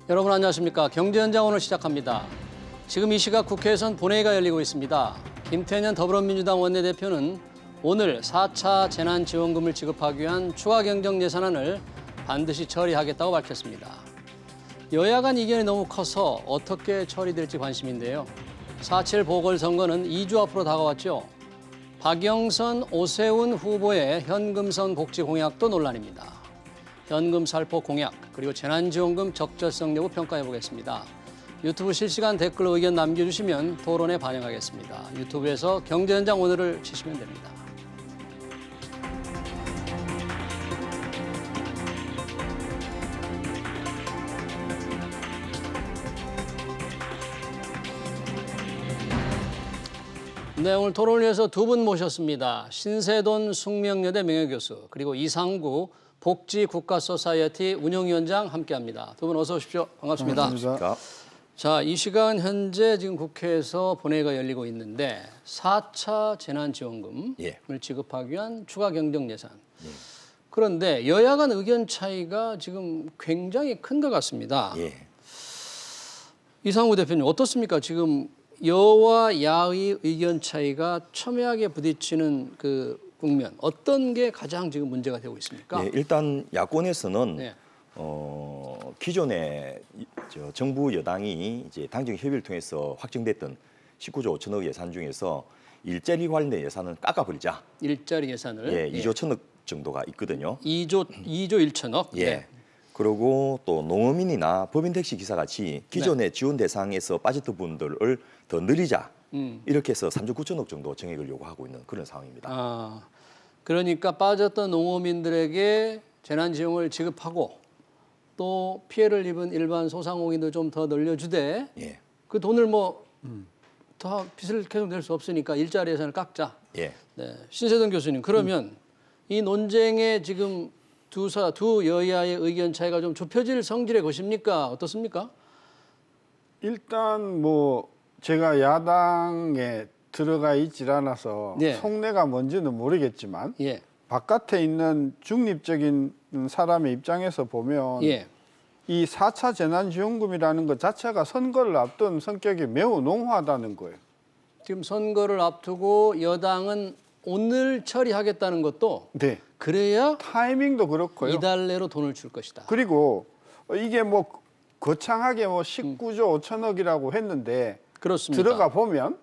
여러분 안녕하십니까. 경제현장 오늘 시작합니다. 지금 이 시각 국회에선 본회의가 열리고 있습니다. 김태년 더불어민주당 원내대표는 오늘 4차 재난지원금을 지급하기 위한 추가 경정 예산안을 반드시 처리하겠다고 밝혔습니다. 여야 간 이견이 너무 커서 어떻게 처리될지 관심인데요. 4.7 보궐선거는 2주 앞으로 다가왔죠. 박영선, 오세훈 후보의 현금선 복지 공약도 논란입니다. 현금 살포 공약, 그리고 재난지원금 적절성 여부 평가해 보겠습니다. 유튜브 실시간 댓글로 의견 남겨주시면 토론에 반영하겠습니다. 유튜브에서 경제현장 오늘을 치시면 됩니다. 네, 오늘 토론을 위해서 두 분 모셨습니다. 신세돈 숙명여대 명예교수, 그리고 이상구 복지국가소사이어티 운영위원장 함께합니다. 두 분 어서 오십시오. 반갑습니다. 반갑습니다. 자, 이 시간 현재 지금 국회에서 본회의가 열리고 있는데 4차 재난지원금을 지급하기 위한 추가 경정 예산. 그런데 여야 간 의견 차이가 지금 굉장히 큰 것 같습니다. 이상구 대표님 어떻습니까? 지금 여와 야의 의견 차이가 첨예하게 부딪히는 그 국면, 어떤 게 가장 지금 문제가 되고 있습니까? 일단 야권에서는 기존에 정부 여당이 이제 당정 협의를 통해서 확정됐던 19조 5천억 예산 중에서 일자리 관련 예산은 깎아버리자. 일자리 예산을 2조 1천억 정도가 있거든요. 2조 1천억. 그리고 또 농어민이나 법인 택시 기사 같이 기존의 지원 대상에서 빠졌던 분들을 더 늘리자. 이렇게 해서 3조 9천억 정도 정액을 요구하고 있는 그런 상황입니다. 그러니까 빠졌던 농어민들에게 재난지원을 지급하고 또 피해를 입은 일반 소상공인도 좀 더 늘려주되 그 돈을 더 빚을 계속 낼 수 없으니까 일자리 예산을 깎자. 네. 신세돈 교수님, 그러면 이 논쟁에 지금 두 여야의 의견 차이가 좀 좁혀질 성질의 것입니까? 어떻습니까? 일단 제가 야당에 들어가 있질 않아서 속내가 뭔지는 모르겠지만 바깥에 있는 중립적인 사람의 입장에서 보면 이 4차 재난지원금이라는 것 자체가 선거를 앞둔 성격이 매우 농후하다는 거예요. 지금 선거를 앞두고 여당은 오늘 처리하겠다는 것도 그래야 타이밍도 그렇고요. 이달 내로 돈을 줄 것이다. 그리고 이게 거창하게 19조 5천억이라고 했는데 그렇습니다. 들어가 보면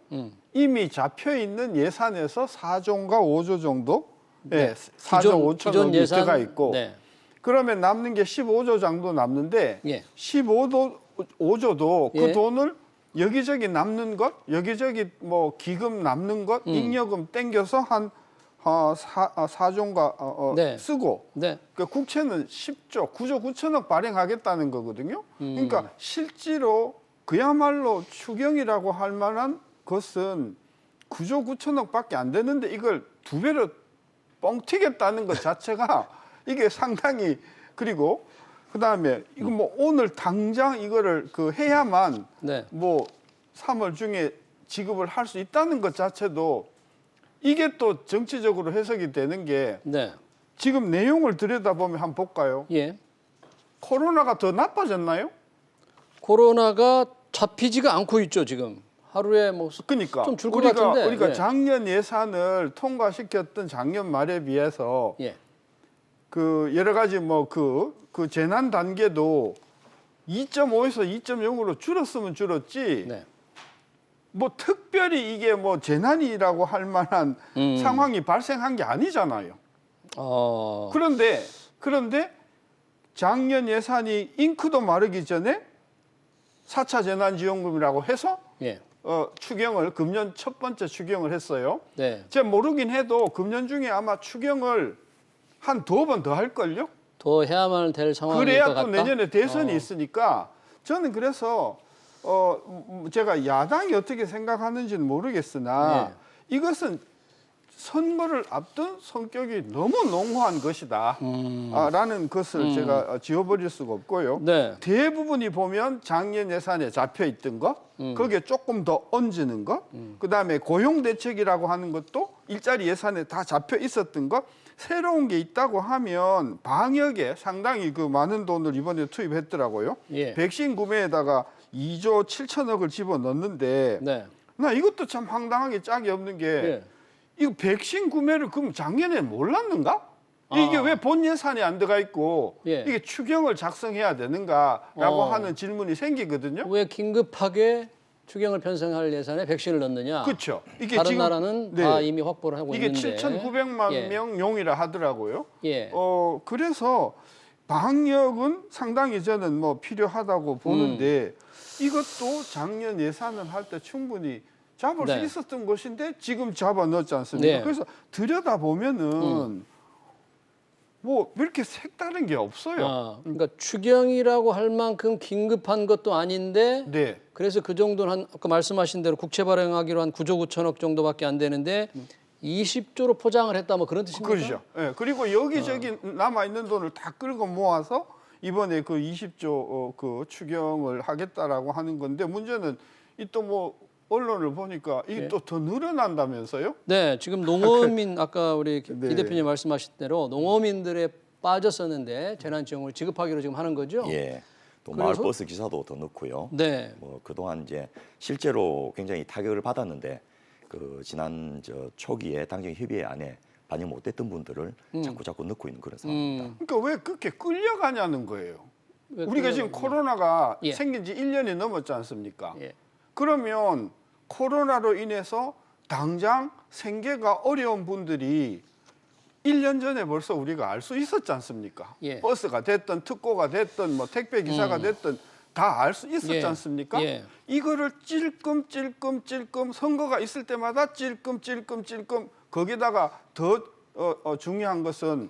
이미 잡혀 있는 예산에서 4조인가 5조 정도 4조 5천억이 들어가 있고 그러면 남는 게 15조 정도 남는데 15조도 그 돈을 여기저기 남는 것, 여기저기 기금 남는 것, 잉여금 땡겨서 한 4조인가 쓰고 그러니까 국채는 10조, 9조 9천억 발행하겠다는 거거든요. 그러니까 실제로 그야말로 추경이라고 할 만한 것은 9조 9천억밖에 안 되는데 이걸 두 배로 뻥튀겠다는 것 자체가 이게 상당히 그리고 그다음에 이거 오늘 당장 이거를 해야만 3월 중에 지급을 할 수 있다는 것 자체도 이게 또 정치적으로 해석이 되는 게 지금 내용을 들여다보면 한번 볼까요? 코로나가 더 나빠졌나요? 코로나가 잡히지가 않고 있죠, 지금. 하루에 그러니까 좀 줄 것 같은데. 우리가 작년 예산을 통과시켰던 작년 말에 비해서 그 여러 가지 그 재난 단계도 2.5에서 2.0으로 줄었으면 줄었지. 특별히 이게 재난이라고 할 만한 상황이 발생한 게 아니잖아요. 그런데 작년 예산이 잉크도 마르기 전에 4차 재난지원금이라고 해서 추경을 금년 첫 번째 추경을 했어요. 제가 모르긴 해도 금년 중에 아마 추경을 한 2번 더 할걸요? 더 해야만 될 상황일 것 그래야 같다? 또 내년에 대선이 있으니까 저는 그래서 제가 야당이 어떻게 생각하는지는 모르겠으나 이것은 선거를 앞둔 성격이 너무 농후한 것이다 라는 것을 제가 지워버릴 수가 없고요. 대부분이 보면 작년 예산에 잡혀있던 것 거기에 조금 더 얹는 것 그다음에 고용대책이라고 하는 것도 일자리 예산에 다 잡혀 있었던 것 새로운 게 있다고 하면 방역에 상당히 그 많은 돈을 이번에 투입했더라고요. 예. 백신 구매에다가 2조 7천억을 집어넣는데 네. 나 이것도 참 황당하게 짝이 없는 게 예. 이거 백신 구매를 그럼 작년에 몰랐는가? 이게 왜 본 예산에 안 들어가 있고 예. 이게 추경을 작성해야 되는가라고 하는 질문이 생기거든요. 왜 긴급하게 추경을 편성할 예산에 백신을 넣느냐? 그렇죠. 이게 다른 지금 나라는 네. 다 이미 확보를 하고 이게 있는데 7,900만 예. 명용이라 하더라고요. 예. 그래서 방역은 상당히 저는 뭐 필요하다고 보는데 이것도 작년 예산을 할 때 충분히 잡을 네. 수 있었던 것인데 지금 잡아 넣었지 않습니까? 네. 그래서 들여다 보면은 뭐 이렇게 색다른 게 없어요. 그러니까 추경이라고 할 만큼 긴급한 것도 아닌데 네. 그래서 그 정도는 한 아까 말씀하신 대로 국채 발행하기로 한 9조 9천억 정도밖에 안 되는데 20조로 포장을 했다 뭐 그런 뜻입니까? 그렇죠. 예. 그리고 여기저기 남아 있는 돈을 다 끌고 모아서 이번에 그 20조 그 추경을 하겠다라고 하는 건데 문제는 이 또 뭐 언론을 보니까 이게 예. 또 더 늘어난다면서요? 네, 지금 농어민 아까 우리 네. 이 대표님 말씀하신 대로 농어민들에 빠졌었는데 재난지원금을 지급하기로 지금 하는 거죠? 예. 또 그래서? 마을버스 기사도 더 넣고요. 네. 뭐 그동안 이제 실제로 굉장히 타격을 받았는데 그 지난 초기에 당정 협의회 안에 반영 못했던 분들을 자꾸 넣고 있는 그런 상황입니다. 그러니까 왜 그렇게 끌려가냐는 거예요. 왜 우리가 지금 끌려가냐. 코로나가 예. 생긴 지 1년이 넘었지 않습니까? 예. 그러면 코로나로 인해서 당장 생계가 어려운 분들이 1년 전에 벌써 우리가 알 수 있었지 않습니까? 예. 버스가 됐든 특고가 됐든 뭐 택배 기사가 됐든 다 알 수 있었지 예. 않습니까? 예. 이거를 찔끔 선거가 있을 때마다 찔끔 거기다가 더 중요한 것은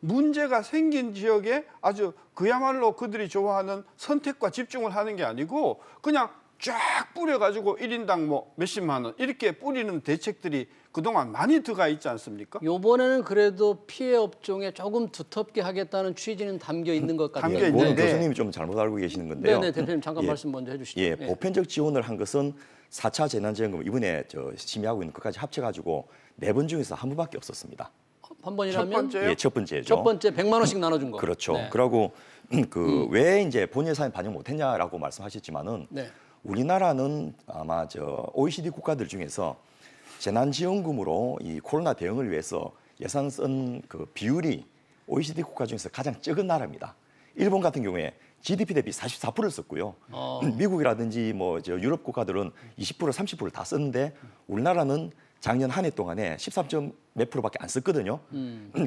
문제가 생긴 지역에 아주 그야말로 그들이 좋아하는 선택과 집중을 하는 게 아니고 그냥 쫙 뿌려가지고 1인당 뭐 몇십만 원 이렇게 뿌리는 대책들이 그동안 많이 들어가 있지 않습니까? 요번에는 그래도 피해 업종에 조금 두텁게 하겠다는 취지는 담겨 있는 것 같아요. 담겨 예, 그거는 있는데. 교수님이 좀 잘못 알고 계시는 건데요. 네네 대표님 잠깐 예. 말씀 먼저 해주시죠. 예, 보편적 지원을 한 것은 4차 재난지원금 이번에 심의하고 있는 것까지 합쳐가지고 4번 중에서 한 번밖에 없었습니다. 한 번이라면 첫 번째요? 예, 첫 번째죠. 첫 번째 100만 원씩 나눠준 거. 그렇죠. 네. 그러고 왜 이제 본 예산에 반영 못했냐라고 말씀하셨지만은 네. 우리나라는 아마 OECD 국가들 중에서 재난지원금으로 이 코로나 대응을 위해서 예산 쓴 그 비율이 OECD 국가 중에서 가장 적은 나라입니다. 일본 같은 경우에 GDP 대비 44%를 썼고요. 미국이라든지 뭐 유럽 국가들은 20% 30%를 다 썼는데 우리나라는 작년 한 해 동안에 13점 몇 프로밖에 안 썼거든요.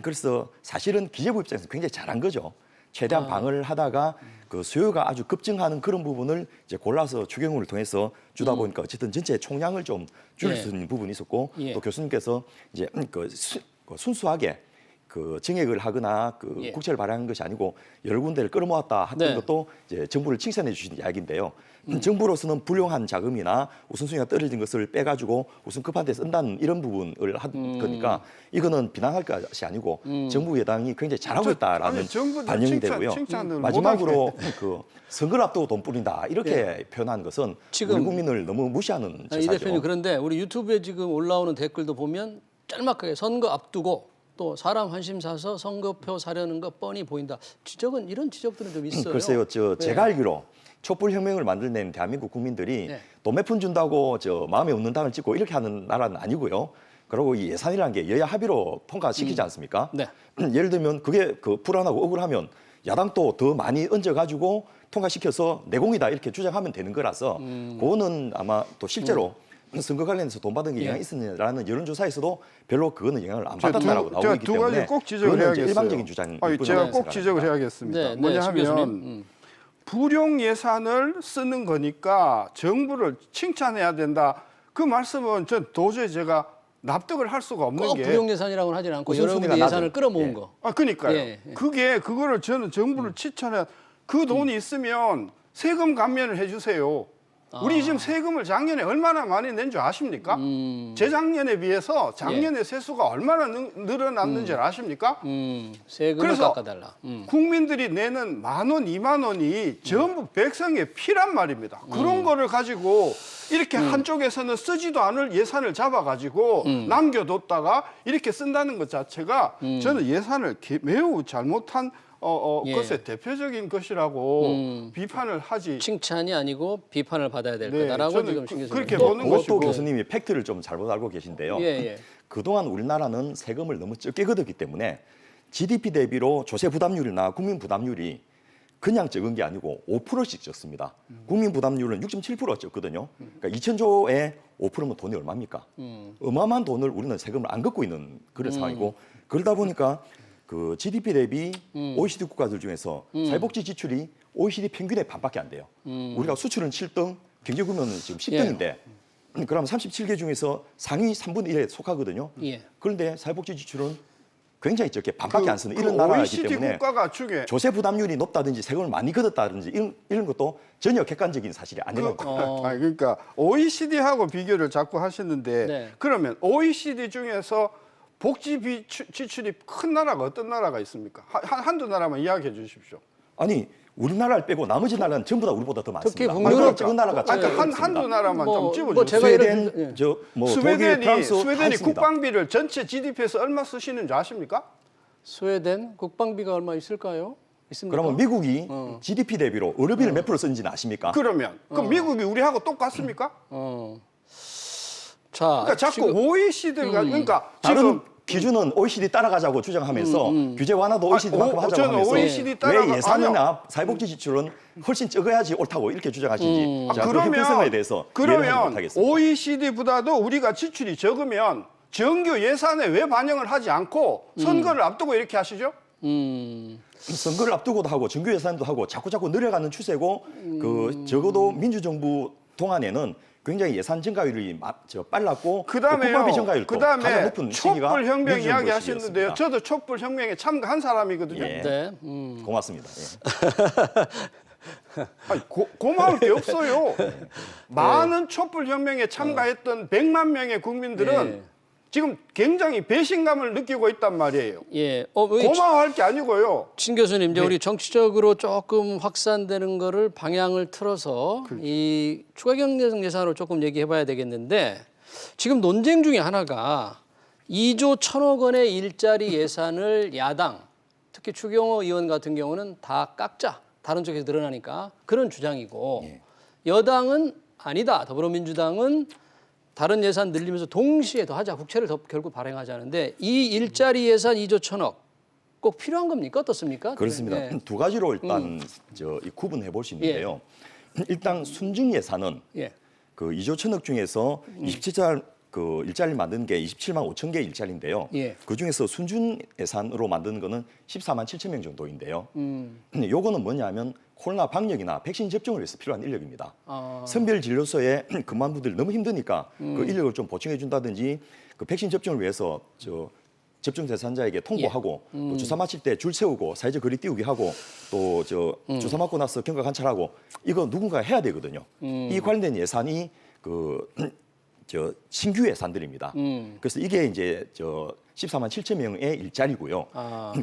그래서 사실은 기재부 입장에서 굉장히 잘한 거죠. 최대한 방어를 하다가 그 수요가 아주 급증하는 그런 부분을 이제 골라서 추경을 통해서 주다 보니까 어쨌든 전체 총량을 좀 줄일 예. 수 있는 부분이 있었고 예. 또 교수님께서 이제 그 순수하게 그 증액을 하거나 그 예. 국채를 발행한 것이 아니고 여러 군데를 끌어모았다 했던 네. 것도 이제 정부를 칭찬해 주신 이야기인데요. 정부로서는 불용한 자금이나 우선순위가 떨어진 것을 빼가지고 우선 급한 데 쓴다는 이런 부분을 한 거니까 이거는 비난할 것이 아니고 정부 여당이 굉장히 잘하고 있다라는 아니, 정부도 반영이 칭찬- 되고요. 칭찬을 마지막으로 그 선거를 앞두고 돈 뿌린다 이렇게 표현한 것은 지금- 우리 국민을 너무 무시하는 이 제사죠. 대표님 그런데 우리 유튜브에 지금 올라오는 댓글도 보면 짤막하게 선거 앞두고 또 사람 환심 사서 선거표 사려는 거 뻔히 보인다. 지적은 이런 지적들은 좀 있어요. 글쎄요, 네. 제가 알기로 촛불혁명을 만들어낸 대한민국 국민들이 네. 돈 몇 푼 준다고 마음에 없는 당을 찍고 이렇게 하는 나라는 아니고요. 그리고 이 예산이라는 게 여야 합의로 통과시키지 않습니까? 네. 예를 들면 그게 불안하고 억울하면 야당도 더 많이 얹어가지고 통과시켜서 내공이다 이렇게 주장하면 되는 거라서 그거는 아마 또 실제로 선거 관련해서 돈 받은 게 영향이 있었냐라는 여론조사에서도 별로 그거는 영향을 안 받았다라고 나오고 제가 있기 두 때문에 가지 꼭 지적을 그거는 해야겠어요. 일방적인 주장일 아니, 뿐이라고 제가 꼭 생각합니다. 지적을 해야겠습니다. 네, 뭐냐 심 하면 교수님. 불용 예산을 쓰는 거니까 정부를 칭찬해야 된다. 그 말씀은 전 도저히 제가 납득을 할 수가 없는 꼭 게. 부용 예산이라고는 하지는 않고 우선순위가 여러분들 예산을 낮은. 끌어모은 예. 거. 그러니까요. 예, 예. 그거를 저는 정부를 칭찬해. 그 돈이 있으면 세금 감면을 해주세요. 우리 지금 세금을 작년에 얼마나 많이 낸 줄 아십니까? 재작년에 비해서 작년에 세수가 얼마나 늘어났는지 아십니까? 세금을 그래서 깎아달라. 국민들이 내는 10,000원, 20,000원이 전부 백성의 피란 말입니다. 그런 거를 가지고 이렇게 한쪽에서는 쓰지도 않을 예산을 잡아가지고 남겨뒀다가 이렇게 쓴다는 것 자체가 저는 예산을 매우 잘못한 예. 것의 대표적인 것이라고 비판을 하지. 칭찬이 아니고 비판을 받아야 될 네, 거다라고 저는 지금 신 교수님. 그렇게 또 보는 그것도 것이고. 교수님이 팩트를 좀 잘못 알고 계신데요. 예, 예. 그동안 우리나라는 세금을 너무 적게 걷었기 때문에 GDP 대비로 조세 부담률이나 국민 부담률이 그냥 적은 게 아니고 5%씩 적습니다. 국민 부담률은 6.7% 적거든요. 그러니까 2,000조에 5%면 돈이 얼마입니까? 어마어마한 돈을 우리는 세금을 안 걷고 있는 그런 상황이고 그러다 보니까 그 GDP 대비 OECD 국가들 중에서 사회복지 지출이 OECD 평균의 반밖에 안 돼요. 우리가 수출은 7등, 경제 규모는 지금 10등인데 그럼 37개 중에서 상위 3분의 1에 속하거든요. 예. 그런데 사회복지 지출은 굉장히 적게 반밖에 안 쓰는 이런 나라이기 OECD 때문에 국가가 중에 조세 부담률이 높다든지 세금을 많이 걷었다든지 이런 것도 전혀 객관적인 사실이 아니라는 겁니다. 그러니까 OECD하고 비교를 자꾸 하시는데 네. 그러면 OECD 중에서 복지 지출이 큰 나라가 어떤 나라가 있습니까? 한두 나라만 이야기해 주십시오. 아니 우리나라를 빼고 나머지 나라는 전부 다 우리보다 더 특히 많습니다. 북유럽 얼마나 적은 나라가 한두 나라만 뭐, 좀 뭐 집어주세요. 제가 스웨덴, 예를 독일, 프랑스 다 스웨덴이 있습니다. 국방비를 전체 GDP에서 얼마 쓰시는 줄 아십니까? 스웨덴 국방비가 얼마 있을까요? 있습니까? 그러면 미국이 GDP 대비로 의료비를 몇 프로 쓰는지는 아십니까? 그러면 그럼 미국이 우리하고 똑같습니까? 자, 그러니까 자꾸 지금 OECD가 그러니까 다른 지금 기준은 OECD 따라가자고 주장하면서 규제 완화도 OECD만큼 하자고 저는 하면서 OECD 왜 따라가- 예산이나 사회복지 지출은 훨씬 적어야지 옳다고 이렇게 주장하시는지 자, 그 형평성에 대해서 이해를 하지 그러면 못하겠습니다. OECD보다도 우리가 지출이 적으면 정규 예산에 왜 반영을 하지 않고 선거를 앞두고 이렇게 하시죠? 선거를 앞두고도 하고 정규 예산도 하고 자꾸 늘어가는 추세고 그 적어도 민주정부 동안에는 굉장히 예산 증가율이 빨랐고 그다음에요. 국방비 증가율도 가장 그다음에 높은 시기가 촛불혁명 민주정부 이야기 하시는데요. 시기였습니다. 저도 촛불혁명에 참가한 사람이거든요. 예. 네. 고맙습니다. 예. 아니, 고마울 게 없어요. 많은 촛불혁명에 참가했던 100만 명의 국민들은 예. 지금 굉장히 배신감을 느끼고 있단 말이에요. 예. 고마워할 게 아니고요. 신 교수님, 이제 우리 정치적으로 조금 확산되는 거를 방향을 틀어서 이 추가 경제성 예산으로 조금 얘기해봐야 되겠는데 지금 논쟁 중에 하나가 2조 1,000억 원의 일자리 예산을 야당, 특히 추경호 의원 같은 경우는 다 깎자. 다른 쪽에서 늘어나니까 그런 주장이고 여당은 아니다. 더불어민주당은 다른 예산 늘리면서 동시에 더 하자. 국채를 더 결국 발행하자는데 이 일자리 예산 2조 1,000억 꼭 필요한 겁니까? 어떻습니까? 그렇습니다. 네. 두 가지로 일단 이 구분해 볼 수 있는데요. 일단 순증 예산은 예. 그 2조 1,000억 중에서 27자 그 일자리를 만든 게 27만 5천 개 일자리인데요. 예. 그 중에서 순준 예산으로 만드는 거는 14만 7천 명 정도인데요. 근데 요거는 뭐냐면 코로나 방역이나 백신 접종을 위해서 필요한 인력입니다. 선별 진료소에 근무한 분들이 너무 힘드니까 그 인력을 좀 보충해 준다든지 그 백신 접종을 위해서 접종 대상자에게 통보하고 또 주사 맞힐 때 줄 세우고 사회적 거리 띄우기 하고 또 주사 맞고 나서 경과 관찰하고 이거 누군가 해야 되거든요. 이 관련된 예산이 신규 예산들입니다. 그래서 이게 이제 14만 7천 명의 일자리고요.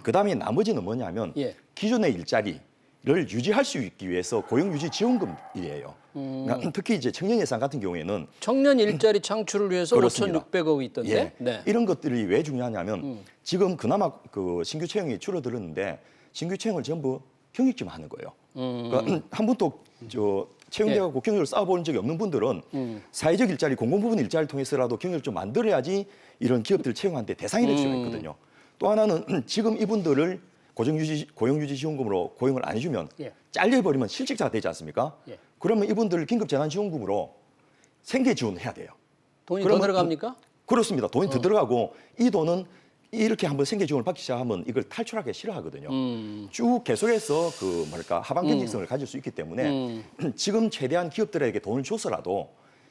그다음에 나머지는 뭐냐면 기존의 일자리를 유지할 수 있기 위해서 고용유지 지원금이에요. 그러니까 특히 이제 청년 예산 같은 경우에는 청년 일자리 창출을 위해서 그렇습니다. 5,600억이 있던데. 예. 네. 이런 것들이 왜 중요하냐면 지금 그나마 그 신규 채용이 줄어들었는데 신규 채용을 전부 경력직만 하는 거예요. 그러니까 한 번도 채용돼가고 경력을 쌓아본 적이 없는 분들은 사회적 일자리, 공공부문 일자리를 통해서라도 경력을 좀 만들어야지 이런 기업들 채용하는데 대상이 될 수가 있거든요. 또 하나는 지금 이분들을 고용유지 지원금으로 고용을 안 해주면 잘려버리면 실직자가 되지 않습니까? 그러면 이분들을 긴급재난지원금으로 생계 지원해야 돼요. 돈이 더 들어갑니까? 그렇습니다. 돈이 더 들어가고 이 돈은 이렇게 한번 생계 지원을 받기 시작하면 이걸 탈출하기 싫어하거든요. 쭉 계속해서 하방 경직성을 가질 수 있기 때문에 지금 최대한 기업들에게 돈을 줘서라도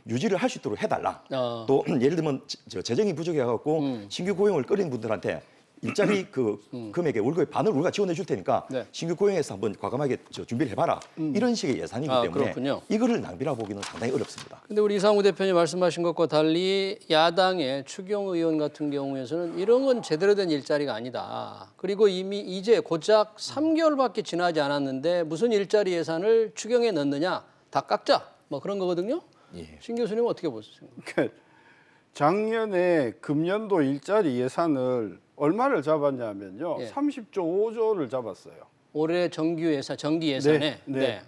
유지를 할 수 있도록 해달라. 또 예를 들면 재정이 부족해갖고 신규 고용을 꺼린 분들한테 일자리 그 금액의 월급의 반을 우리가 지원해 줄 테니까 네. 신규 고용해서 한번 과감하게 준비를 해봐라. 이런 식의 예산이기 때문에 그렇군요. 이거를 낭비라 보기는 상당히 어렵습니다. 근데 우리 이상우 대표님 말씀하신 것과 달리 야당의 추경 의원 같은 경우에서는 이런 건 제대로 된 일자리가 아니다. 그리고 이미 이제 고작 3개월밖에 지나지 않았는데 무슨 일자리 예산을 추경에 넣느냐. 다 깎자. 뭐 그런 거거든요. 예. 신 교수님 어떻게 보세요? 작년에 금년도 일자리 예산을 얼마를 잡았냐면요. 예. 30조 5조를 잡았어요. 올해 정기 예산에. 네.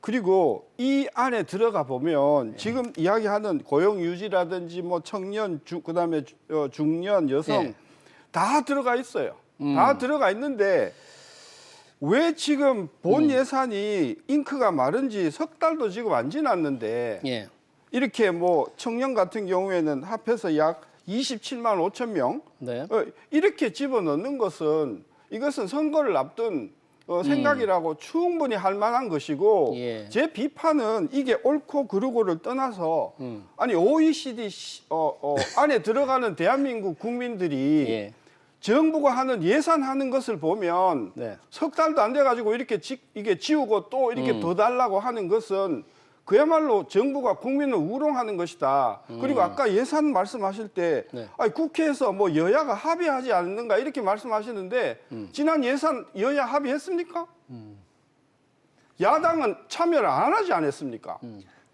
그리고 이 안에 들어가 보면 지금 이야기하는 고용 유지라든지 뭐 청년, 그다음에 중년, 여성 예. 다 들어가 있어요. 다 들어가 있는데 왜 지금 본 예산이 잉크가 마른 지 석 달도 지금 안 지났는데 예. 이렇게 뭐 청년 같은 경우에는 합해서 약 27만 5천 명 네. 이렇게 집어넣는 것은 이것은 선거를 앞둔 생각이라고 충분히 할 만한 것이고 예. 제 비판은 이게 옳고 그르고를 떠나서 아니 OECD 안에 들어가는 대한민국 국민들이 예. 정부가 하는 예산하는 것을 보면 네. 석 달도 안 돼가지고 이렇게 이게 지우고 또 이렇게 더 달라고 하는 것은 그야말로 정부가 국민을 우롱하는 것이다. 그리고 아까 예산 말씀하실 때 네. 아니, 국회에서 뭐 여야가 합의하지 않는가 이렇게 말씀하시는데 지난 예산 여야 합의했습니까? 야당은 참여를 안 하지 않았습니까?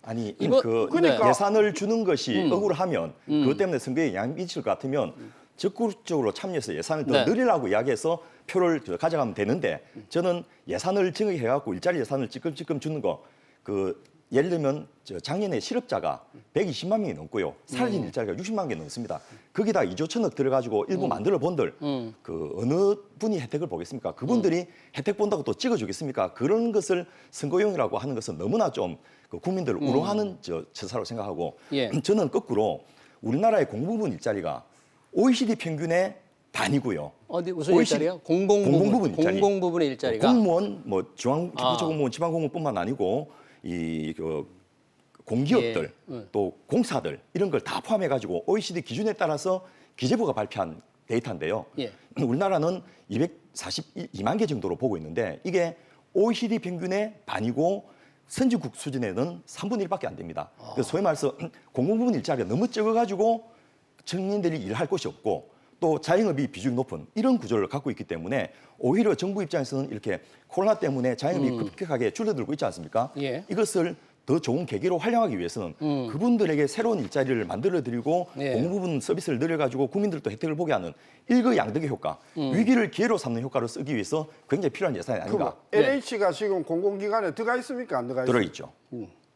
아니 이거- 그러니까- 예산을 주는 것이 억울하면 그것 때문에 선거에 영향 미칠 것 같으면 적극적으로 참여해서 예산을 더 네. 늘리라고 이야기해서 표를 가져가면 되는데 저는 예산을 증액해갖고 일자리 예산을 찔끔찔끔 주는 거 예를 들면 작년에 실업자가 120만 명이 넘고요. 사라진 일자리가 60만 개 넘습니다. 거기다 2조 천억 들어가지고 일부 만들어 본들 어느 분이 혜택을 보겠습니까? 그분들이 혜택 본다고 또 찍어주겠습니까? 그런 것을 선거용이라고 하는 것은 너무나 좀 국민들을 우롱하는 처사로 생각하고 예. 저는 거꾸로 우리나라의 공부분 일자리가 OECD 평균의 반이고요. 어디 무슨 OECD 일자리요? 공공부분 일자리. 공공부분의 일자리가 공무원, 뭐 중앙기초 공무원, 지방 공무원뿐만 아니고 공기업들 예. 또 공사들 이런 걸 다 포함해 가지고 OECD 기준에 따라서 기재부가 발표한 데이터인데요. 예. 우리나라는 242만 개 정도로 보고 있는데 이게 OECD 평균의 반이고 선진국 수준에는 3분의 1밖에 안 됩니다. 그래서 소위 말해서 공공부문 일자리가 너무 적어 가지고 청년들이 일할 곳이 없고 또 자영업이 비중이 높은 이런 구조를 갖고 있기 때문에 오히려 정부 입장에서는 이렇게 코로나 때문에 자영업이 급격하게 줄어들고 있지 않습니까? 예. 이것을 더 좋은 계기로 활용하기 위해서는 그분들에게 새로운 일자리를 만들어드리고 예. 공부분 서비스를 늘려가지고 국민들도 혜택을 보게 하는 일거양득의 효과, 위기를 기회로 삼는 효과를 쓰기 위해서 굉장히 필요한 예산이 아닌가. LH가 지금 공공기관에 들어가 있습니까? 안 들어가 있습니까? 들어있죠.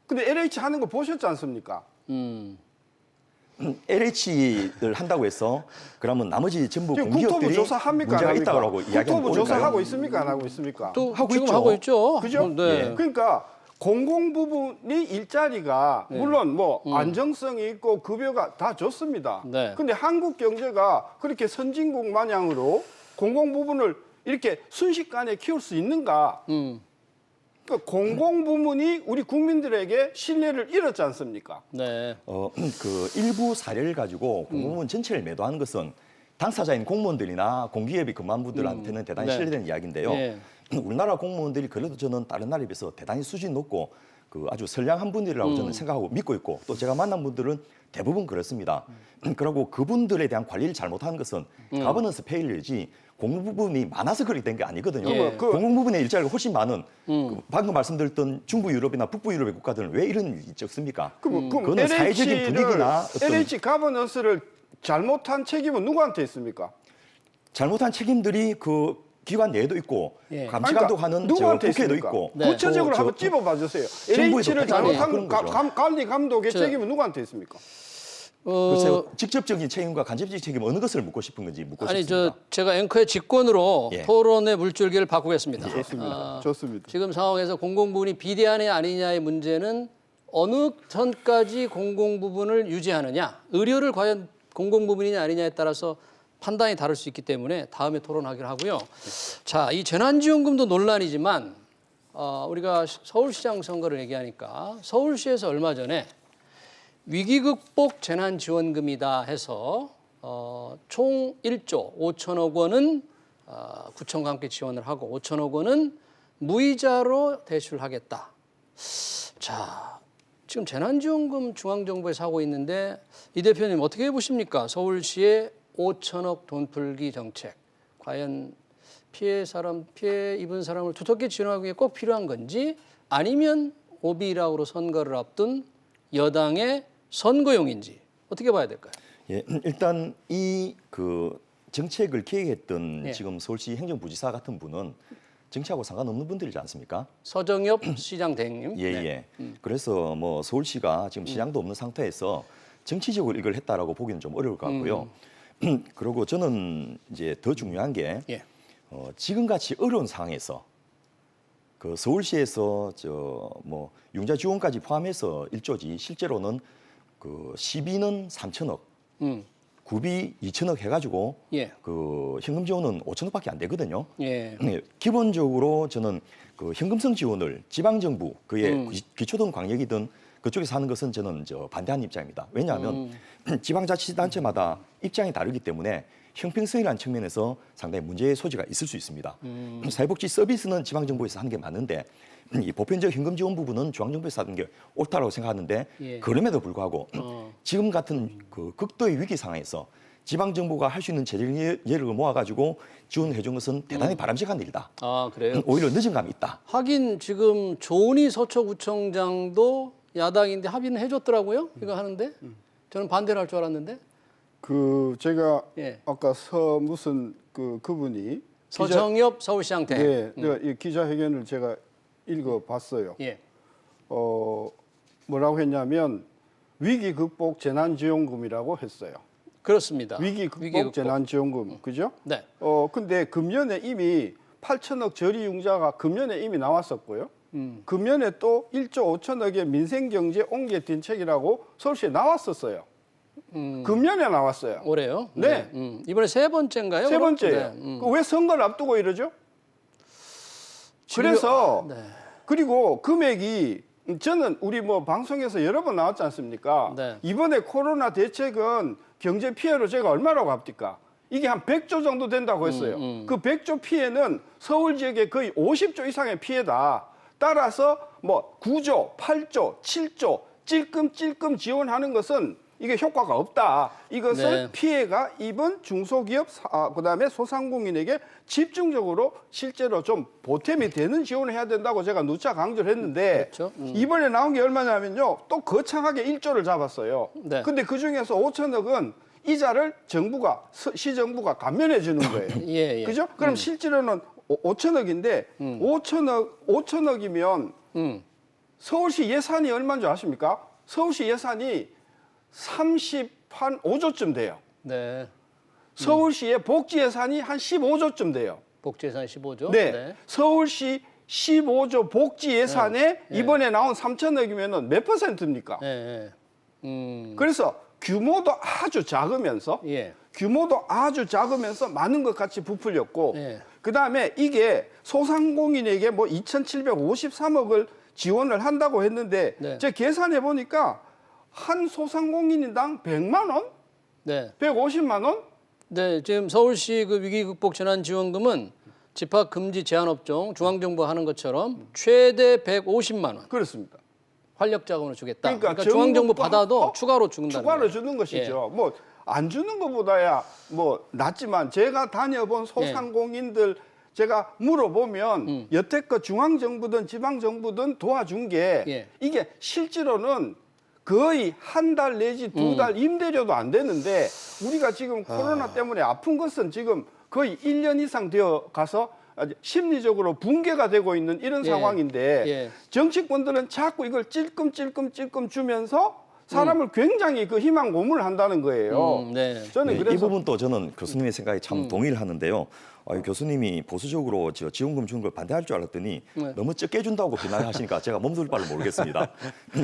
근데 LH 하는 거 보셨지 않습니까? LH를 한다고 해서 그러면 나머지 전부 지금 국토부 공기업들이 조사합니까? 문제가 안 합니까? 있다고 이야기하는 국토부 옳은가요? 조사하고 있습니까? 안 하고 있습니까? 또 하고 지금 있죠. 하고 있죠. 그죠? 네. 예. 그러니까 공공 부분이 일자리가 물론 뭐 안정성이 있고 급여가 다 좋습니다. 네. 근데 한국 경제가 그렇게 선진국 마냥으로 공공 부분을 이렇게 순식간에 키울 수 있는가? 그러니까 공공 부문이 우리 국민들에게 신뢰를 잃었지 않습니까? 네. 일부 사례를 가지고 공무원 전체를 매도하는 것은 당사자인 공무원들이나 공기업이 근무한 분들한테는 대단히 네. 신뢰되는 이야기인데요. 네. 우리나라 공무원들이 그래도 저는 다른 나라에 비해서 대단히 수준이 높고 아주 선량한 분들이라고 저는 생각하고 믿고 있고 또 제가 만난 분들은 대부분 그렇습니다. 그리고 그분들에 대한 관리를 잘못한 것은 가버넌스 페일리지 공무부분이 많아서 그렇게 된 게 아니거든요. 예. 공무부분의 일자리가 훨씬 많은 방금 말씀드렸던 중부 유럽이나 북부 유럽의 국가들은 왜 이런 일이 적습니까? 그거는 사회적인 분위기나 어떤 LH 가버넌스를 잘못한 책임은 누구한테 있습니까? 잘못한 책임들이 기관 내에도 있고 예. 감시 그러니까 감독하는 누구한테 국회도 있습니까? 있고 네. 구체적으로 또 한번 찝어봐 주세요. 정부에도 LH를 그런 잘못한 거죠. 관리 감독의 저- 책임은 누구한테 있습니까? 글쎄요, 직접적인 책임과 간접적인 책임 어느 것을 묻고 싶은 건지 묻고 아니 싶습니다. 제가 앵커의 직권으로 예. 토론의 물줄기를 바꾸겠습니다. 좋습니다. 좋습니다. 지금 상황에서 공공부분이 비대하냐 아니냐의 문제는 어느 선까지 공공부분을 유지하느냐, 의료를 과연 공공부분이냐 아니냐에 따라서 판단이 다를 수 있기 때문에 다음에 토론하기로 하고요. 자, 이 재난지원금도 논란이지만 우리가 서울시장 선거를 얘기하니까 서울시에서 얼마 전에 위기 극복 재난지원금이다 해서 총 1조 5천억 원은 구청과 함께 지원을 하고 5천억 원은 무이자로 대출하겠다. 자, 지금 재난지원금 중앙정부에서 하고 있는데 이 대표님 어떻게 보십니까? 서울시의 5천억 돈풀기 정책. 과연 피해 입은 사람을 두텁게 지원하기 위해 꼭 필요한 건지 아니면 오비락으로 선거를 앞둔 여당의 선거용인지 어떻게 봐야 될까요? 예, 일단 이 그 정책을 기획했던 예. 지금 서울시 행정부지사 같은 분은 정치하고 상관없는 분들이지 않습니까? 서정엽 시장 대행님. 예, 예. 그래서 뭐 서울시가 지금 시장도 없는 상태에서 정치적으로 이걸 했다라고 보기는 좀 어려울 것 같고요. 그리고 저는 이제 더 중요한 게 예. 지금같이 어려운 상황에서 그 서울시에서 뭐 융자 지원까지 포함해서 1조지 실제로는 그 시비는 3천억, 구비 2천억 해가지고 예. 그 현금 지원은 5천억밖에 안 되거든요. 예. 네, 기본적으로 저는 그 현금성 지원을 지방 정부 그의 기초든 광역이든 그쪽에서 하는 것은 저는 반대하는 입장입니다. 왜냐하면 지방자치단체마다 입장이 다르기 때문에 형평성이라는 측면에서 상당히 문제의 소지가 있을 수 있습니다. 사회복지 서비스는 지방정부에서 하는 게 맞는데 이 보편적 현금 지원 부분은 중앙정부에서 하는 게 옳다라고 생각하는데 예. 그럼에도 불구하고 지금 같은 그 극도의 위기 상황에서 지방정부가 할 수 있는 재정예를 모아가지고 지원해 준 것은 대단히 바람직한 일이다. 아, 그래요? 오히려 늦은 감이 있다. 하긴 지금 조은희 서초구청장도 야당인데 합의는 해줬더라고요. 이거 하는데 저는 반대를 할 줄 알았는데. 그 제가 예. 아까 무슨 그분이 서정엽 서울시장 대행. 네, 이 기자회견을 제가 읽어봤어요. 예. 뭐라고 했냐면 위기 극복 재난지원금이라고 했어요. 그렇습니다. 위기 극복 재난지원금, 그죠? 네. 근데 금년에 이미 8천억 저리융자가 금년에 이미 나왔었고요. 금년에 또 1조 5천억의 민생경제 옹기대책이라고 서울시에 나왔었어요. 금년에 나왔어요. 올해요? 네. 이번에 세 번째인가요? 세 그럼? 번째예요. 네. 왜 선거를 앞두고 이러죠? 그래서 네. 그리고 금액이 저는 우리 뭐 방송에서 여러 번 나왔지 않습니까? 네. 이번에 코로나 대책은 경제 피해로 제가 얼마라고 합니까? 이게 한 100조 정도 된다고 했어요. 그 100조 피해는 서울 지역의 거의 50조 이상의 피해다. 따라서 뭐 9조, 8조, 7조 찔끔찔끔 지원하는 것은 이게 효과가 없다. 이것을 네. 피해가 입은 중소기업, 그다음에 소상공인에게 집중적으로 실제로 좀 보탬이 되는 지원을 해야 된다고 제가 누차 강조를 했는데 그렇죠. 이번에 나온 게 얼마냐면요. 또 거창하게 1조를 잡았어요. 네. 근데 그중에서 5천억은 이자를 정부가, 시정부가 감면해 주는 거예요. 예, 예. 그죠? 그럼 실제로는 5천억인데 5천억이면 서울시 예산이 얼마인 줄 아십니까? 서울시 예산이 35조쯤 돼요. 네. 서울시의 복지 예산이 한 15조쯤 돼요. 복지 예산 15조. 네. 서울시 15조 복지 예산에 이번에 나온 3천억이면은 몇 퍼센트입니까? 예. 그래서 규모도 아주 작으면서 예. 규모도 아주 작으면서 많은 것 같이 부풀렸고 예. 그다음에 이게 소상공인에게 뭐 2,753억을 지원을 한다고 했는데 네. 제가 계산해 보니까 한 소상공인당 100만 원? 네. 150만 원? 네, 지금 서울시 그 위기 극복 재난 지원금은 집합 금지 제한 업종 중앙정부가 하는 것처럼 최대 150만 원 그렇습니다. 활력 자금으로 주겠다. 그러니까 중앙정부 정부가 받아도 추가로 준다는 추가로 거예요. 주는 것이죠. 뭐 안 주는 것보다야 뭐 낫지만 제가 다녀본 소상공인들 제가 물어보면 여태껏 중앙정부든 지방정부든 도와준 게 이게 실제로는 거의 한 달 내지 두 달 임대료도 안 되는데 우리가 지금 코로나 때문에 아픈 것은 지금 거의 1년 이상 되어 가서 심리적으로 붕괴가 되고 있는 이런 상황인데 정치권들은 자꾸 이걸 찔끔 주면서 사람을 굉장히 그 희망 고문을 한다는 거예요. 저는 그래서 이 부분도 저는 교수님의 생각에 참 동의를 하는데요. 교수님이 보수적으로 지원금 주는 걸 반대할 줄 알았더니 너무 적게 준다고 비난을 하시니까 제가 몸둘 바를 모르겠습니다.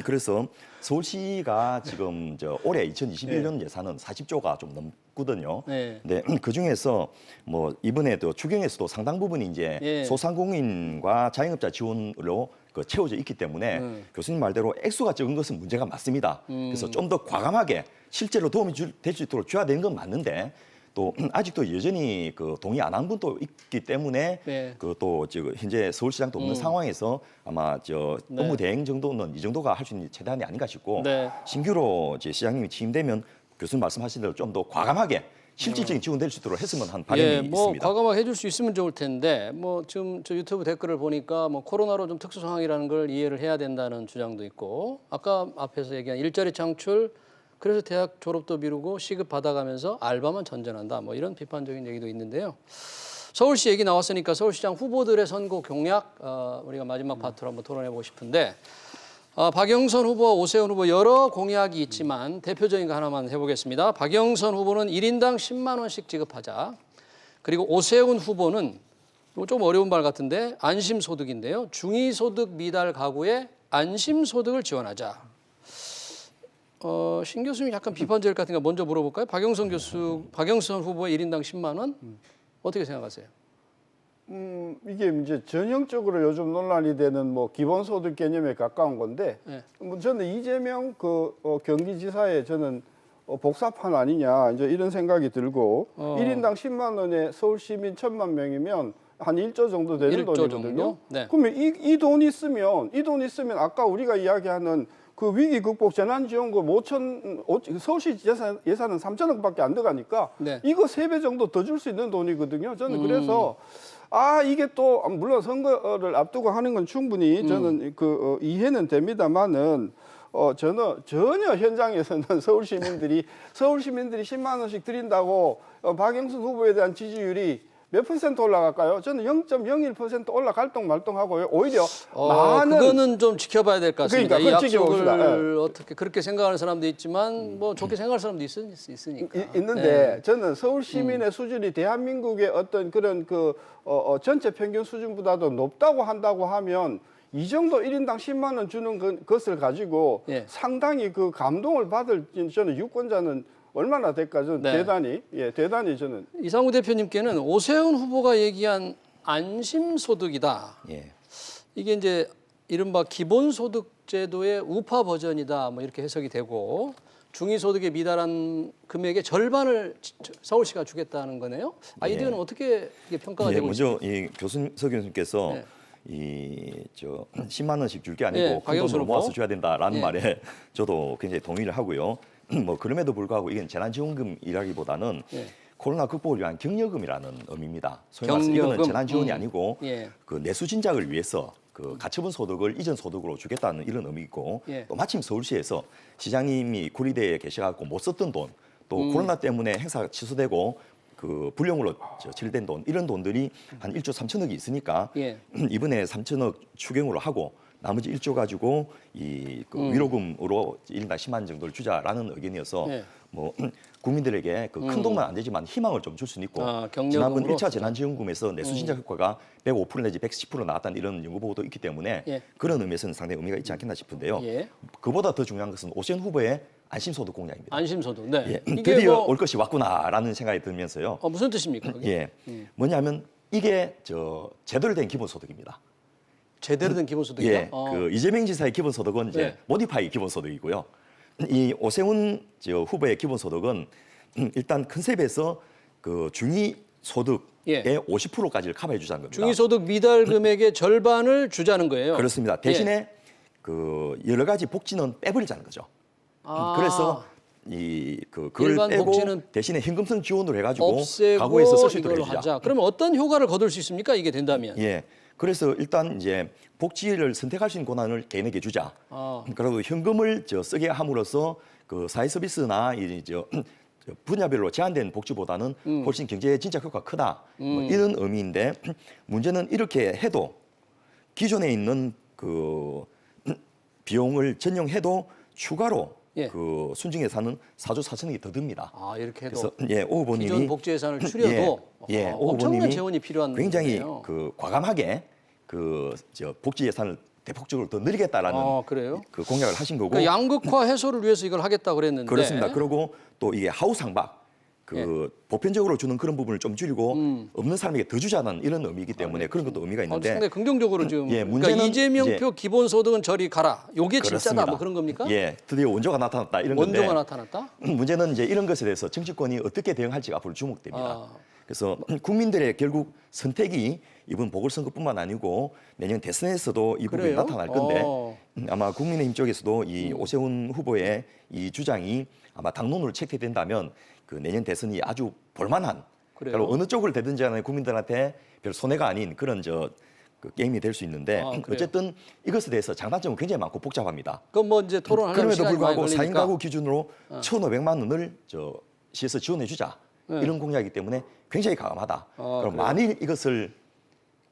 그래서 서울시가 지금 올해 2021년 예산은 40조가 좀 넘거든요. 근데 그 중에서 뭐 이번에도 추경에서도 상당 부분이 이제 소상공인과 자영업자 지원으로 그 채워져 있기 때문에 교수님 말대로 액수가 적은 것은 문제가 맞습니다. 그래서 좀 더 과감하게 실제로 도움이 될 수 있도록 줘야 되는 건 맞는데 또 아직도 여전히 그 동의 안 한 분도 있기 때문에 네. 그 또 지금 현재 서울시장도 없는 상황에서 아마 저 네. 업무 대행 정도는 이 정도가 할 수 있는 최대한이 아닌가 싶고 네. 신규로 이제 시장님이 취임되면 교수님 말씀하신 대로 좀 더 과감하게 실질적인 지원될 수 있도록 했으면 한 바람이 예, 뭐 있습니다. 과감하게 해줄 수 있으면 좋을 텐데 뭐 지금 저 유튜브 댓글을 보니까 뭐 코로나로 좀 특수 상황이라는 걸 이해를 해야 된다는 주장도 있고 아까 앞에서 얘기한 일자리 창출 그래서 대학 졸업도 미루고 시급 받아가면서 알바만 전전한다 뭐 이런 비판적인 얘기도 있는데요. 서울시 얘기 나왔으니까 서울시장 후보들의 선거 공약 우리가 마지막 파트로 한번 토론해보고 싶은데 박영선 후보와 오세훈 후보 여러 공약이 있지만 대표적인 거 하나만 해보겠습니다. 박영선 후보는 1인당 10만 원씩 지급하자. 그리고 오세훈 후보는 이거 좀 어려운 말 같은데 안심소득인데요. 중위소득 미달 가구에 안심소득을 지원하자. 신 교수님 약간 비판적 같은 거 먼저 물어볼까요? 박영선 후보의 1인당 10만 원 어떻게 생각하세요? 이게 이제 전형적으로 요즘 논란이 되는 뭐 기본소득 개념에 가까운 건데, 네. 뭐 저는 이재명 경기지사의 저는 복사판 아니냐 이제 이런 생각이 들고 1인당 10만 원에 서울 시민 1,000만 명이면 한 1조 정도 되는 1조 돈이거든요. 정도? 네. 그러면 이 돈 있으면 아까 우리가 이야기하는 그 위기 극복 재난지원금 서울시 예산은 3천억밖에 안 들어가니까 네. 이거 3배 정도 더 줄 수 있는 돈이거든요. 저는 그래서 이게 또 물론 선거를 앞두고 하는 건 충분히 저는 이해는 됩니다만은 저는 전혀 현장에서는 서울 시민들이 10만 원씩 드린다고 박영선 후보에 대한 지지율이 몇 퍼센트 올라갈까요? 저는 0.01% 올라갈동 말동하고요. 오히려 많은 그거는 좀 지켜봐야 될 것 같습니다. 그러니까, 이 약속을 지켜봅시다. 어떻게 그렇게 생각하는 사람도 있지만 뭐 좋게 생각하는 사람도 있으니까. 있는데 저는 서울 시민의 수준이 대한민국의 어떤 그런 전체 평균 수준보다도 높다고 한다고 하면 이 정도 1인당 10만 원 주는 것을 가지고 예. 상당히 그 감동을 받을 저는 유권자는 얼마나 될까 저는 네. 대단히 저는 이상우 대표님께는 오세훈 후보가 얘기한 안심소득이다. 예. 이게 이제 이른바 기본소득제도의 우파 버전이다. 뭐 이렇게 해석이 되고 중위소득에 미달한 금액의 절반을 서울시가 주겠다는 거네요. 아이디어는 어떻게 이게 평가가 되고 있습니까? 먼저 이 서 교수님께서 네. 10만 원씩 줄 게 아니고 네, 큰 돈으로 박영선 모아서 후보. 줘야 된다라는 네. 말에 저도 굉장히 동의를 하고요. 뭐 그럼에도 불구하고 이건 재난지원금이라기보다는 네. 코로나 극복을 위한 격려금이라는 의미입니다. 소위 말해서 이거는 격려금? 재난지원이 아니고 예. 그 내수 진작을 위해서 그 가처분 소득을 이전 소득으로 주겠다는 이런 의미고 예. 또 마침 서울시에서 시장님이 구리대에 계셔갖고 못 썼던 돈 또 코로나 때문에 행사가 취소되고 그 불용으로 처리된 돈 이런 돈들이 한 1조 3천억이 있으니까 예. 이번에 3천억 추경으로 하고 나머지 1조 가지고 그 위로금으로 1인당 10만 정도를 주자라는 의견이어서 예. 뭐 국민들에게 그 큰 돈만 안 되지만 희망을 좀 줄 수는 있고 격려금으로? 지난번 1차 재난지원금에서 내수 진작 효과가 105% 내지 110% 나왔다는 이런 연구 보고도 있기 때문에 예. 그런 의미에서는 상당히 의미가 있지 않겠나 싶은데요. 예. 그보다 더 중요한 것은 오세훈 후보의 안심소득 공약입니다. 안심소득. 네. 예, 이게 드디어 뭐 올 것이 왔구나라는 생각이 들면서요. 무슨 뜻입니까? 그게? 예, 뭐냐면 이게 제대로 된 기본소득입니다. 제대로 된 기본소득이요? 예, 그 이재명 지사의 기본소득은 이제 네. 모디파이 기본소득이고요. 이 오세훈 후보의 기본소득은 일단 컨셉에서 그 중위소득의 예. 50%까지를 커버해 주자는 겁니다. 중위소득 미달 금액의 절반을 주자는 거예요. 그렇습니다. 대신에 그 여러 가지 복지는 빼버리자는 거죠. 그래서 그걸 일반 빼고 복지는 대신에 현금성 지원을 해가지고 없애고 가구에서 쓸 수 있도록 이걸로 해주자. 하자. 그러면 어떤 효과를 거둘 수 있습니까? 이게 된다면. 예. 그래서 일단 이제 복지를 선택할 수 있는 권한을 개인에게 주자. 그래도 현금을 쓰게 함으로써 그 사회 서비스나 분야별로 제한된 복지보다는 훨씬 경제 진짜 효과가 크다. 뭐 이런 의미인데 문제는 이렇게 해도 기존에 있는 그 비용을 전용해도 추가로 예. 그 순증 예산은 4조 4천억이 더 듭니다. 이렇게 그래서 해도 오 후보님이 기존 복지 예산을 줄여도 오 엄청난 후보님이 재원이 필요한 굉장히 거네요. 그 과감하게 복지 예산을 대폭적으로 더 늘리겠다라는 그래요? 그 공약을 하신 거고 그러니까 양극화 해소를 위해서 이걸 하겠다고 그랬는데 그렇습니다. 그리고 또 이게 하우스 상박 그 보편적으로 주는 그런 부분을 좀 줄이고 없는 사람에게 더 주자는 이런 의미이기 때문에 그런 것도 의미가 있는데 상당히 긍정적으로 지금 예, 그러니까 문제는 이재명표 이제 기본소득은 저리 가라. 요게 진짜다. 그렇습니다. 뭐 그런 겁니까? 예, 드디어 원조가 나타났다 이런 원조가 건데 나타났다? 문제는 이제 이런 것에 대해서 정치권이 어떻게 대응할지가 앞으로 주목됩니다. 아. 그래서 국민들의 결국 선택이 이번 보궐선거뿐만 아니고 내년 대선에서도 이 부분이 그래요? 나타날 건데 어. 아마 국민의힘 쪽에서도 이 오세훈 후보의 이 주장이 아마 당론으로 채택된다면 그 내년 대선이 아주 볼만한 그래요? 그러니까 어느 쪽을 대든지 간에 국민들한테 별 손해가 아닌 그런 그 게임이 될 수 있는데 아, 그래요? 어쨌든 이것에 대해서 장단점은 굉장히 많고 복잡합니다. 그럼 뭐 이제 토론하려면 그럼에도 시간이 많이 불구하고 4인 걸리니까. 가구 기준으로 1,500만 원을 시에서 지원해 주자 이런 공약이기 때문에 굉장히 가감하다. 그럼 그래요? 만일 이것을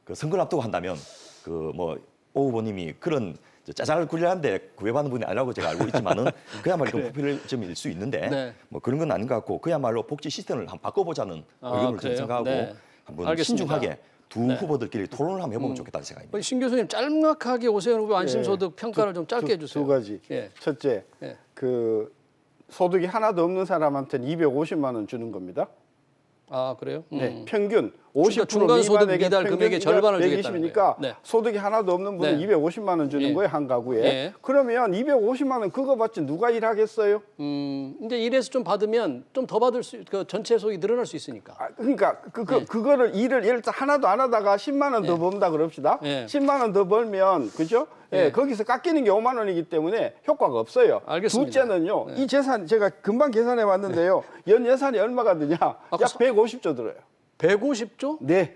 그 선거를 앞두고 한다면 그 뭐 오 후보님이 그런 짜장을 굴려한데 구애받는 분이 아니라고 제가 알고 있지만은 그야말로 좀 포퓰리즘일 수 있는데 네. 뭐 그런 건 아닌 것 같고 그야말로 복지 시스템을 한번 바꿔보자는 의견을 그래요? 저는 생각하고 네. 한번 알겠습니다. 신중하게 두 후보들끼리 토론을 한번 해보면 좋겠다는 생각입니다. 우리 신 교수님 짤막하게 오세훈 후보 안심소득 평가를 좀 짧게 해주세요. 두 가지. 예. 첫째, 예. 그 소득이 하나도 없는 사람한테는 250만 원 주는 겁니다. 아 그래요? 네, 평균 50% 중간 소득 미만에게 미달 금액의 절반을 주겠다는 120이니까 거예요. 네. 소득이 하나도 없는 분은 네. 250만 원 주는 예. 거예요, 한 가구에. 예. 그러면 250만 원 그거 받지 누가 일하겠어요? 이제 이래서 좀 받으면 좀 더 받을 수, 그 전체 소득이 늘어날 수 있으니까. 아, 그러니까 그거를 일을 예를 들어 하나도 안 하다가 10만 원 더 번다 그럽시다. 예. 10만 원 더 벌면 그죠? 예, 예. 거기서 깎이는 게 5만 원이기 때문에 효과가 없어요. 알겠습니다. 둘째는요. 이 재산 제가 금방 계산해 봤는데요. 연 예산이 얼마가 드냐? 약 150조 들어요. 150조? 네.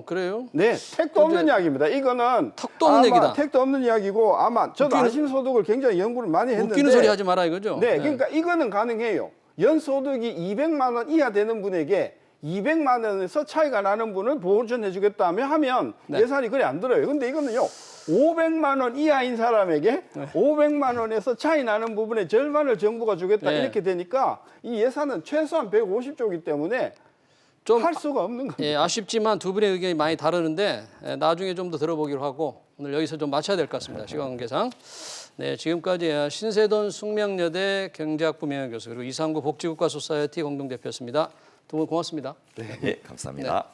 그래요? 네, 택도 없는 이야기입니다. 이거는 턱도 없는 아마 얘기다. 택도 없는 이야기고 아마 저도 웃기는- 안심소득을 굉장히 연구를 많이 했는데 웃기는 소리 하지 마라 이거죠? 네, 그러니까 이거는 가능해요. 연소득이 200만 원 이하 되는 분에게 200만 원에서 차이가 나는 분을 보전해 주겠다 하면 네. 예산이 그래 안 들어요. 근데 이거는요. 500만 원 이하인 사람에게 500만 원에서 차이 나는 부분의 절반을 정부가 주겠다 네. 이렇게 되니까 이 예산은 최소한 150조이기 때문에 좀 할 수가 없는 겁니다. 예, 아쉽지만 두 분의 의견이 많이 다르는데 나중에 좀 더 들어보기로 하고 오늘 여기서 좀 마쳐야 될 것 같습니다. 시간 관계상. 네, 지금까지 신세돈 숙명여대 경제학부 명예교수 그리고 이상구 복지국가 소사이어티 공동대표였습니다. 두 분 고맙습니다. 네, 감사합니다.